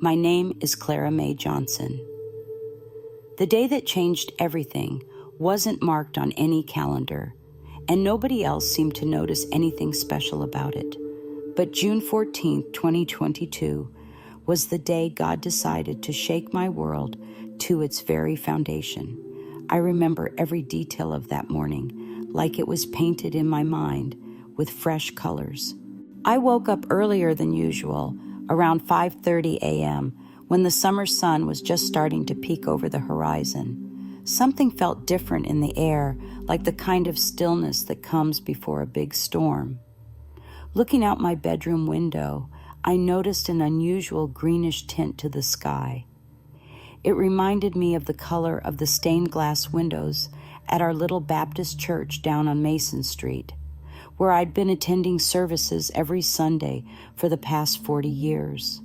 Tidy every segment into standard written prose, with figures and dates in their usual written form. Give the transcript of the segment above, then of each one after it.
My name is Clara May Johnson. The day that changed everything wasn't marked on any calendar, and nobody else seemed to notice anything special about it. But June 14th, 2022, was the day God decided to shake my world to its very foundation. I remember every detail of that morning, like it was painted in my mind with fresh colors. I woke up earlier than usual, around 5:30 a.m., when the summer sun was just starting to peek over the horizon. Something felt different in the air, like the kind of stillness that comes before a big storm. Looking out my bedroom window, I noticed an unusual greenish tint to the sky. It reminded me of the color of the stained glass windows at our little Baptist church down on Mason Street, where I'd been attending services every Sunday for the past 40 years.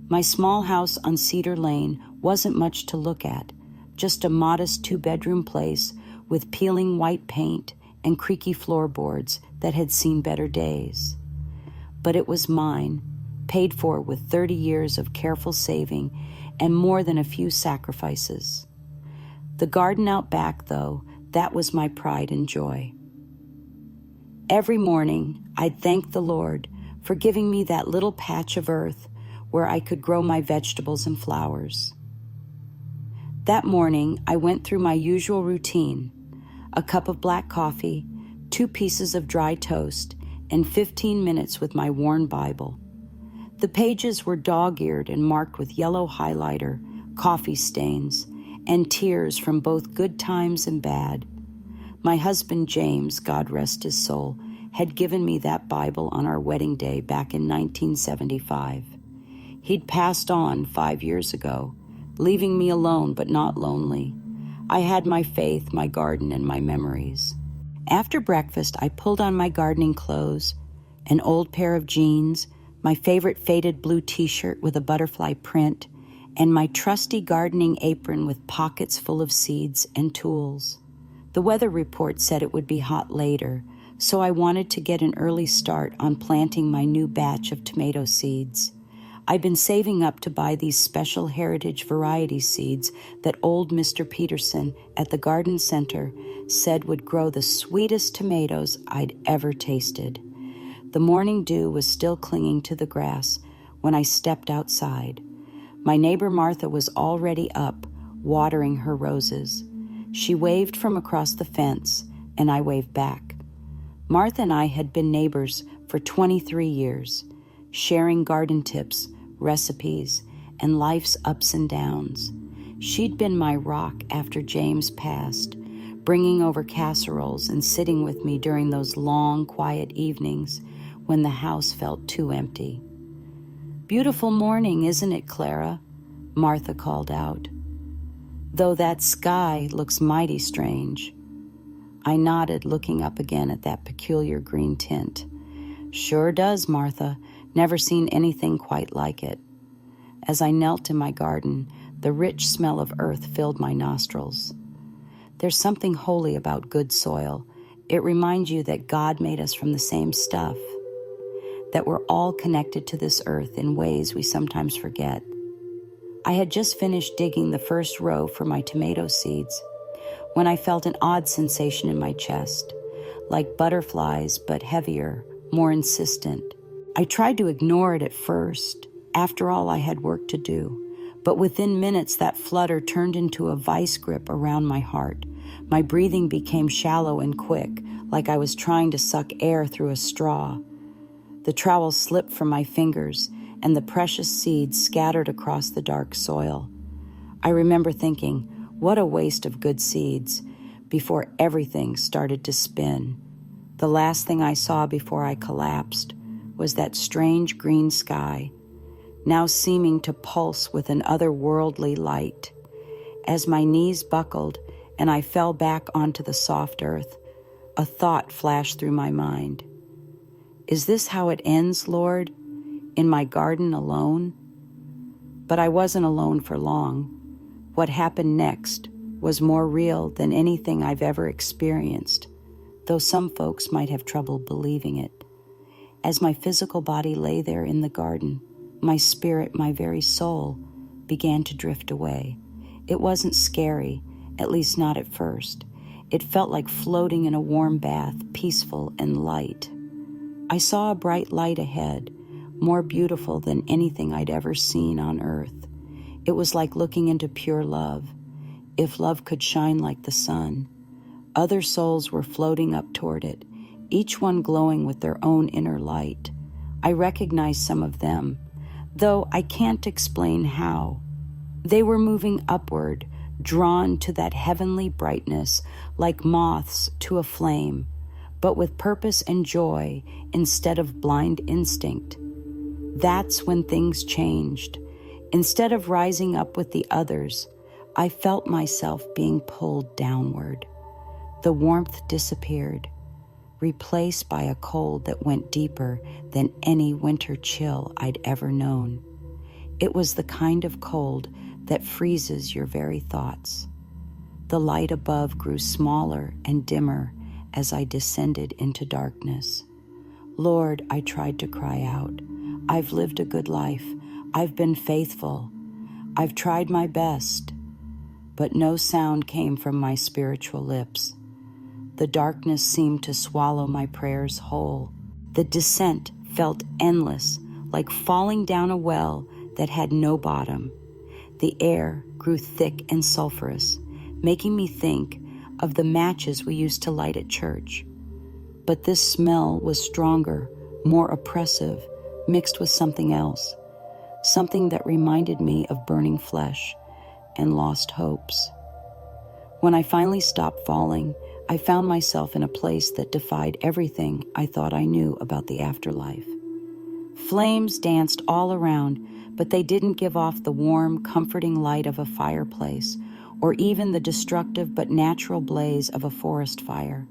My small house on Cedar Lane wasn't much to look at, just a modest 2-bedroom place with peeling white paint and creaky floorboards that had seen better days. But it was mine, paid for with 30 years of careful saving and more than a few sacrifices. The garden out back, though, that was my pride and joy. Every morning, I'd thank the Lord for giving me that little patch of earth where I could grow my vegetables and flowers. That morning, I went through my usual routine: a cup of black coffee, 2 pieces of dry toast, and 15 minutes with my worn Bible. The pages were dog-eared and marked with yellow highlighter, coffee stains, and tears from both good times and bad. My husband James, God rest his soul, had given me that Bible on our wedding day back in 1975. He'd passed on 5 years ago, leaving me alone but not lonely. I had my faith, my garden, and my memories. After breakfast, I pulled on my gardening clothes, an old pair of jeans, my favorite faded blue t-shirt with a butterfly print, and my trusty gardening apron with pockets full of seeds and tools. The weather report said it would be hot later, so I wanted to get an early start on planting my new batch of tomato seeds. I've been saving up to buy these special heritage variety seeds that old Mr. Peterson at the garden center said would grow the sweetest tomatoes I'd ever tasted. The morning dew was still clinging to the grass when I stepped outside. My neighbor Martha was already up, watering her roses. She waved from across the fence, and I waved back. Martha and I had been neighbors for 23 years, sharing garden tips, recipes, and life's ups and downs. She'd been my rock after James passed, bringing over casseroles and sitting with me during those long, quiet evenings when the house felt too empty. "Beautiful morning, isn't it, Clara?" Martha called out. "Though that sky looks mighty strange." I nodded, looking up again at that peculiar green tint. "Sure does, Martha. Never seen anything quite like it." As I knelt in my garden, the rich smell of earth filled my nostrils. There's something holy about good soil. It reminds you that God made us from the same stuff, that we're all connected to this earth in ways we sometimes forget. I had just finished digging the first row for my tomato seeds when I felt an odd sensation in my chest, like butterflies, but heavier, more insistent. I tried to ignore it at first. After all, I had work to do. But within minutes, that flutter turned into a vice grip around my heart. My breathing became shallow and quick, like I was trying to suck air through a straw. The trowel slipped from my fingers, and the precious seeds scattered across the dark soil. I remember thinking, what a waste of good seeds, before everything started to spin. The last thing I saw before I collapsed was that strange green sky, now seeming to pulse with an otherworldly light. As my knees buckled and I fell back onto the soft earth, a thought flashed through my mind. Is this how it ends, Lord? In my garden alone? But I wasn't alone for long. What happened next was more real than anything I've ever experienced, though some folks might have trouble believing it. As my physical body lay there in the garden, My spirit, my very soul, began to drift away. It wasn't scary, at least not at first. It felt like floating in a warm bath, peaceful and light. I saw a bright light ahead, more beautiful than anything I'd ever seen on earth. It was like looking into pure love, if love could shine like the sun. Other souls were floating up toward it, each one glowing with their own inner light. I recognized some of them, though I can't explain how. They were moving upward, drawn to that heavenly brightness, like moths to a flame, but with purpose and joy instead of blind instinct. That's when things changed. Instead of rising up with the others, I felt myself being pulled downward. The warmth disappeared, replaced by a cold that went deeper than any winter chill I'd ever known. It was the kind of cold that freezes your very thoughts. The light above grew smaller and dimmer as I descended into darkness. Lord, I tried to cry out. I've lived a good life. I've been faithful. I've tried my best. But no sound came from my spiritual lips. The darkness seemed to swallow my prayers whole. The descent felt endless, like falling down a well that had no bottom. The air grew thick and sulfurous, making me think of the matches we used to light at church. But this smell was stronger, more oppressive, mixed with something else, something that reminded me of burning flesh and lost hopes. When I finally stopped falling, I found myself in a place that defied everything I thought I knew about the afterlife. Flames danced all around, but they didn't give off the warm, comforting light of a fireplace, or even the destructive but natural blaze of a forest fire.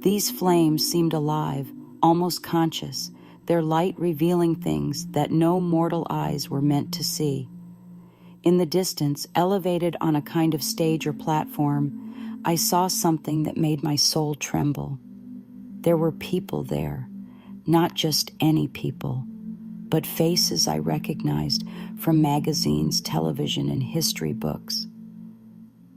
These flames seemed alive, almost conscious, their light revealing things that no mortal eyes were meant to see. In the distance, elevated on a kind of stage or platform, I saw something that made my soul tremble. There were people there, not just any people, but faces I recognized from magazines, television, and history books.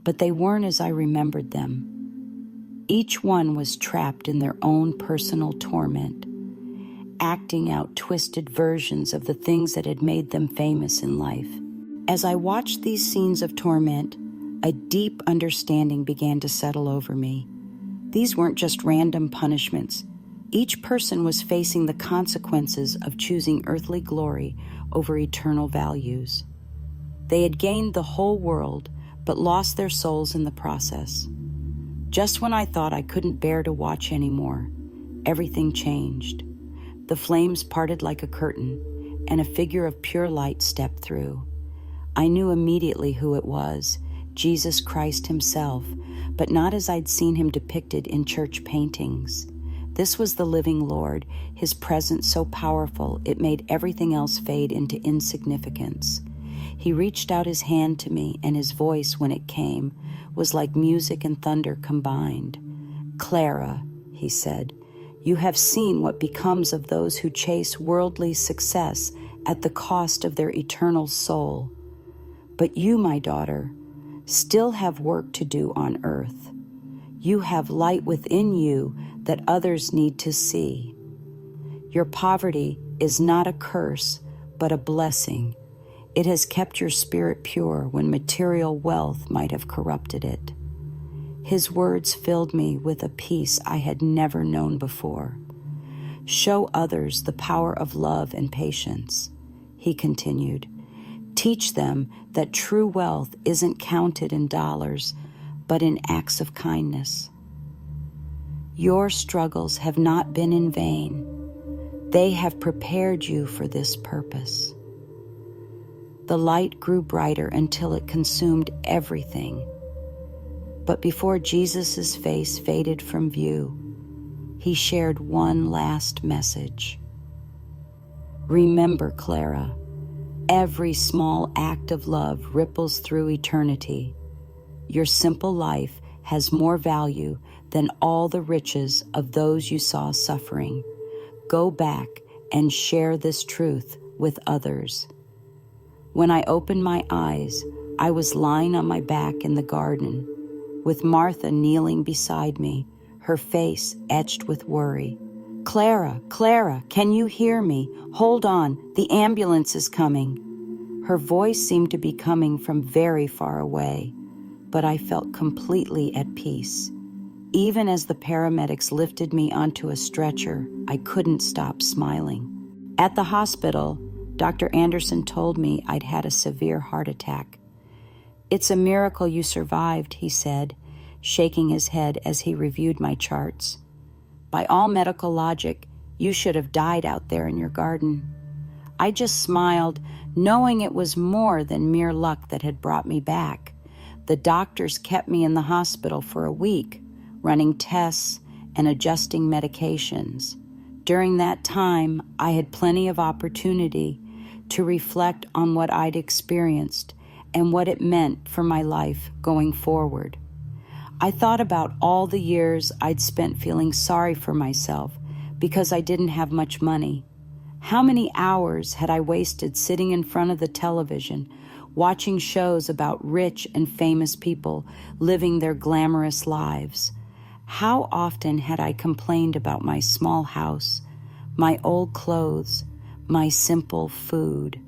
But they weren't as I remembered them. Each one was trapped in their own personal torment, acting out twisted versions of the things that had made them famous in life. As I watched these scenes of torment, a deep understanding began to settle over me. These weren't just random punishments. Each person was facing the consequences of choosing earthly glory over eternal values. They had gained the whole world, but lost their souls in the process. Just when I thought I couldn't bear to watch anymore, everything changed. The flames parted like a curtain, and a figure of pure light stepped through. I knew immediately who it was, Jesus Christ himself, but not as I'd seen him depicted in church paintings. This was the living Lord, his presence so powerful it made everything else fade into insignificance. He reached out his hand to me, and his voice, when it came, was like music and thunder combined. "Clara," he said, "you have seen what becomes of those who chase worldly success at the cost of their eternal soul. But you, my daughter, still have work to do on earth. You have light within you that others need to see. Your poverty is not a curse, but a blessing. It has kept your spirit pure when material wealth might have corrupted it." His words filled me with a peace I had never known before. "Show others the power of love and patience," he continued. "Teach them that true wealth isn't counted in dollars, but in acts of kindness. Your struggles have not been in vain. They have prepared you for this purpose." The light grew brighter until it consumed everything. But before Jesus' face faded from view, he shared one last message. "Remember, Clara, every small act of love ripples through eternity. Your simple life has more value than all the riches of those you saw suffering. Go back and share this truth with others. When I opened my eyes, I was lying on my back in the garden, with Martha kneeling beside me, her face etched with worry. "Clara, Clara, can you hear me? Hold on, the ambulance is coming." Her voice seemed to be coming from very far away, but I felt completely at peace. Even as the paramedics lifted me onto a stretcher, I couldn't stop smiling. At the hospital, Dr. Anderson told me I'd had a severe heart attack. "It's a miracle you survived," he said, shaking his head as he reviewed my charts. "By all medical logic, you should have died out there in your garden." I just smiled, knowing it was more than mere luck that had brought me back. The doctors kept me in the hospital for a week, running tests and adjusting medications. During that time, I had plenty of opportunity to reflect on what I'd experienced and what it meant for my life going forward. I thought about all the years I'd spent feeling sorry for myself because I didn't have much money. How many hours had I wasted sitting in front of the television, watching shows about rich and famous people living their glamorous lives? How often had I complained about my small house, my old clothes, my simple food?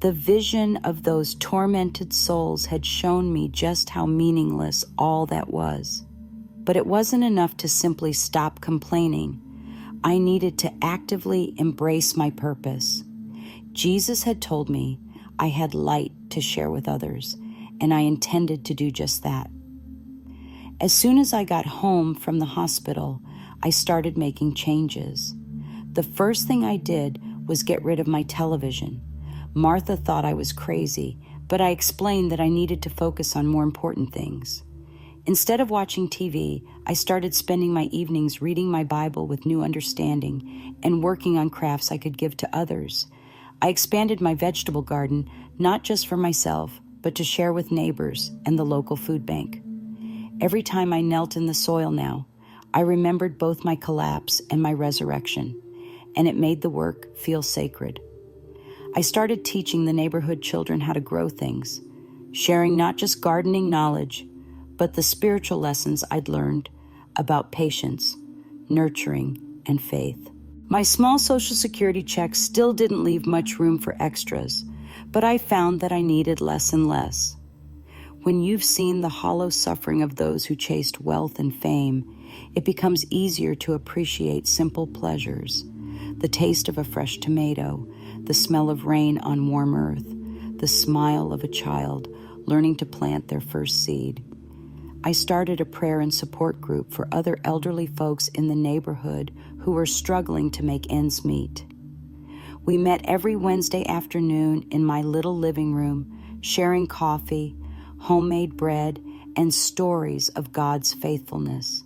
The vision of those tormented souls had shown me just how meaningless all that was. But it wasn't enough to simply stop complaining. I needed to actively embrace my purpose. Jesus had told me I had light to share with others, and I intended to do just that. As soon as I got home from the hospital, I started making changes. The first thing I did was get rid of my television. Martha thought I was crazy, but I explained that I needed to focus on more important things. Instead of watching TV, I started spending my evenings reading my Bible with new understanding and working on crafts I could give to others. I expanded my vegetable garden, not just for myself, but to share with neighbors and the local food bank. Every time I knelt in the soil now, I remembered both my collapse and my resurrection, and it made the work feel sacred. I started teaching the neighborhood children how to grow things, sharing not just gardening knowledge, but the spiritual lessons I'd learned about patience, nurturing, and faith. My small Social Security check still didn't leave much room for extras, but I found that I needed less and less. When you've seen the hollow suffering of those who chased wealth and fame, it becomes easier to appreciate simple pleasures: the taste of a fresh tomato, the smell of rain on warm earth, the smile of a child learning to plant their first seed. I started a prayer and support group for other elderly folks in the neighborhood who were struggling to make ends meet. We met every Wednesday afternoon in my little living room, sharing coffee, homemade bread, and stories of God's faithfulness.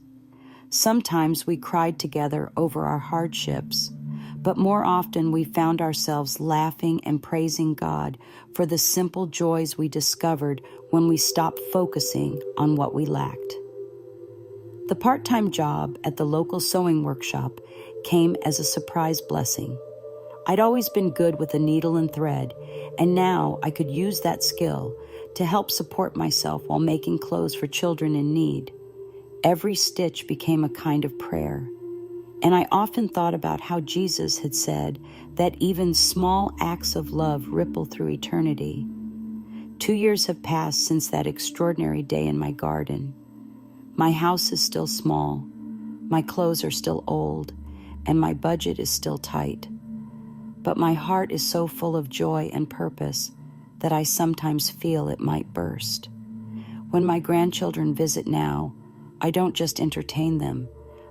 Sometimes we cried together over our hardships, but more often we found ourselves laughing and praising God for the simple joys we discovered when we stopped focusing on what we lacked. The part-time job at the local sewing workshop came as a surprise blessing. I'd always been good with a needle and thread, and now I could use that skill to help support myself while making clothes for children in need. Every stitch became a kind of prayer. And I often thought about how Jesus had said that even small acts of love ripple through eternity. 2 years have passed since that extraordinary day in my garden. My house is still small, my clothes are still old, and my budget is still tight. But my heart is so full of joy and purpose that I sometimes feel it might burst. When my grandchildren visit now, I don't just entertain them.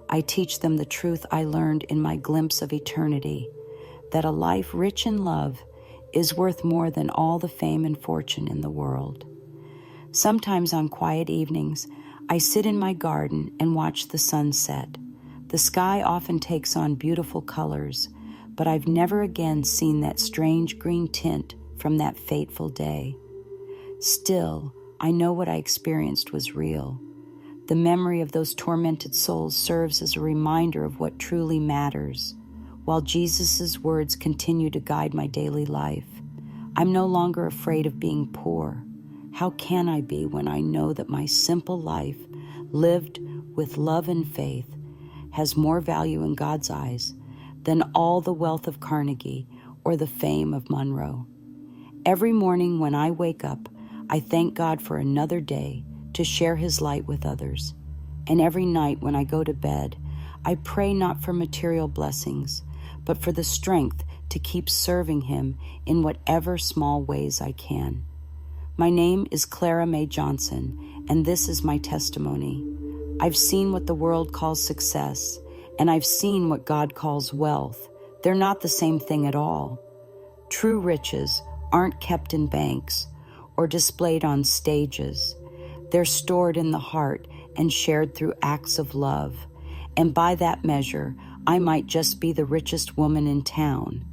I teach them the truth I learned in my glimpse of eternity, that a life rich in love is worth more than all the fame and fortune in the world. Sometimes on quiet evenings, I sit in my garden and watch the sun set. The sky often takes on beautiful colors, but I've never again seen that strange green tint from that fateful day. Still, I know what I experienced was real. The memory of those tormented souls serves as a reminder of what truly matters: while Jesus' words continue to guide my daily life. I'm no longer afraid of being poor. How can I be when I know that my simple life, lived with love and faith, has more value in God's eyes than all the wealth of Carnegie or the fame of Monroe? Every morning when I wake up, I thank God for another day to share His light with others. And every night when I go to bed, I pray not for material blessings, but for the strength to keep serving Him in whatever small ways I can. My name is Clara May Johnson, and this is my testimony. I've seen what the world calls success, and I've seen what God calls wealth. They're not the same thing at all. True riches aren't kept in banks or displayed on stages. They're stored in the heart and shared through acts of love. And by that measure, I might just be the richest woman in town.